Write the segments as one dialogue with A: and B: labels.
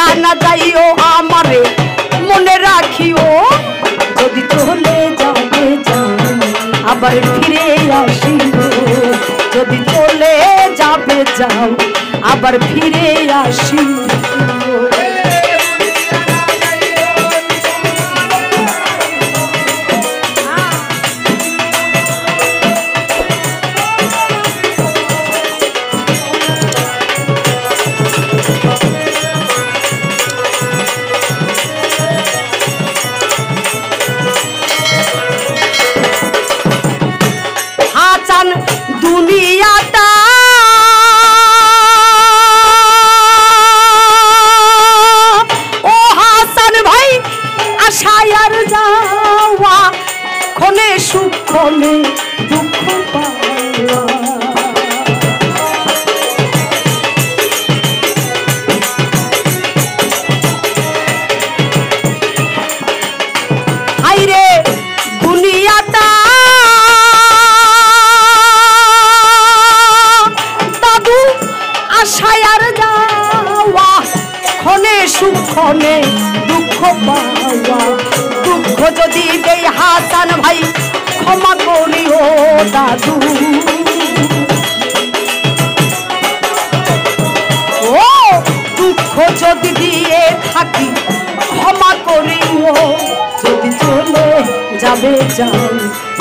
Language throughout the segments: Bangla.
A: ভুলিয়া না যাইও আমারে মনে রাখিও যদি চলে যাবে যাও আবার ফিরে আসিও যদি চলে যাবে যাও আবার ফিরে আসিও দুনিয়াটা ও হাসান ভাই আশায় আর যাওয়া ক্ষণে সুখ ক্ষণে দুঃখ পাওয়া হাইরে দুনিয়াটা আশায় আর যাওয়া ক্ষণে সুখ ক্ষণে দুঃখ পাওয়া দুঃখ যদি দেই হাসান ভাই ক্ষমা করিও দাদু ও দুঃখ যদি দিয়ে থাকি ক্ষমা করিও যদি চলে যাবে যাও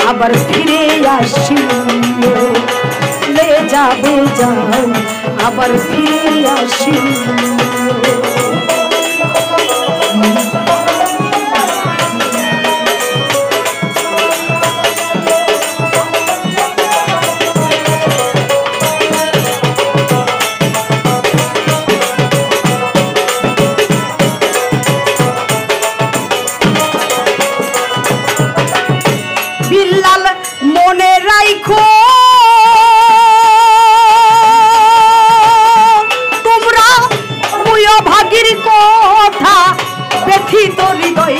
A: আবার ফিরে আসিও চলে যাবে যাও আবার ফিরে আসিও বিল্লাল মনে রাখো তোমরা মুয় ভাগির কথা ব্যথিত হৃদয়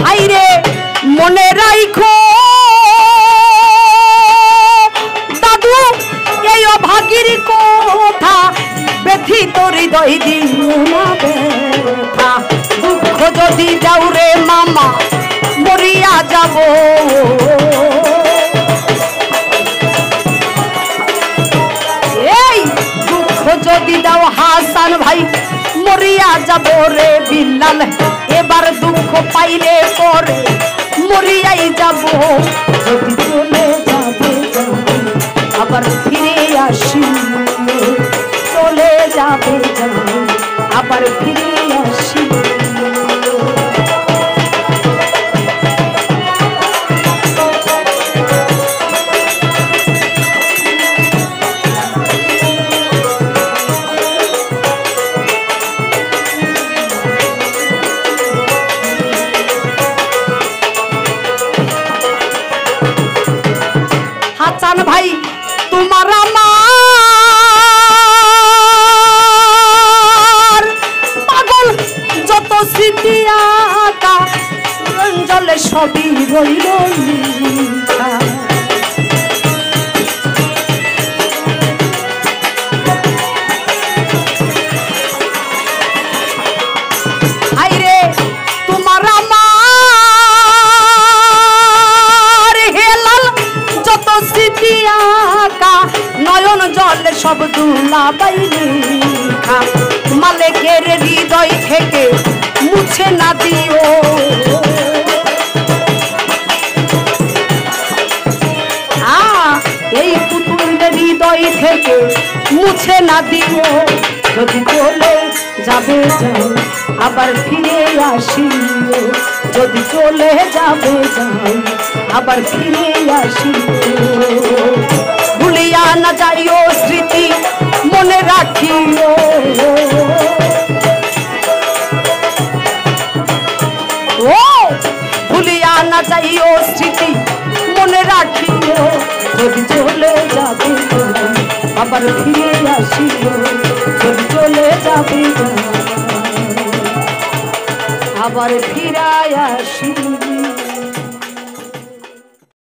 A: আইরে মনে রাখো ভাগির কথা ব্যথিত হৃদয় দিও না ব্যথা দুঃখ যদি যাও রে মামা মরিয়া যাব এই দুঃখ যদি দাও হাসান ভাই মরিয়া যাব রে বিল্লাল এবার দুঃখ পাইলে পরে মরিয়াই যাব যদি চলে যাবে আবার ফিরে আসিও চলে যাবে যাও আবার ফিরে আসিও হাসান ভাই তোমার আমার পাগল যত স্মৃতি আঁকা জলে সবই রইল আইরে তোমার আমার হেলাল যত স্মৃতি আঁকা নয়ন জলে সব দুলা বাইরে মালিকের হৃদয় থেকে মুছে না দিও এই পুতুলের হৃদয় থেকে মুছে না দিও যদি চলে যাবে যাও আবার ফিরে আসিও যদি চলে যাবে যাও আবার ফিরে আসিও ভুলিয়া না যাইও স্মৃতি মনে রাখিও ও ভুলিয়া না যাইও স্মৃতি মনে রাখিও যদি চলে যাবে আবার ফিরে আসিও যদি চলে যাবে আবার ফিরায় আসিবি।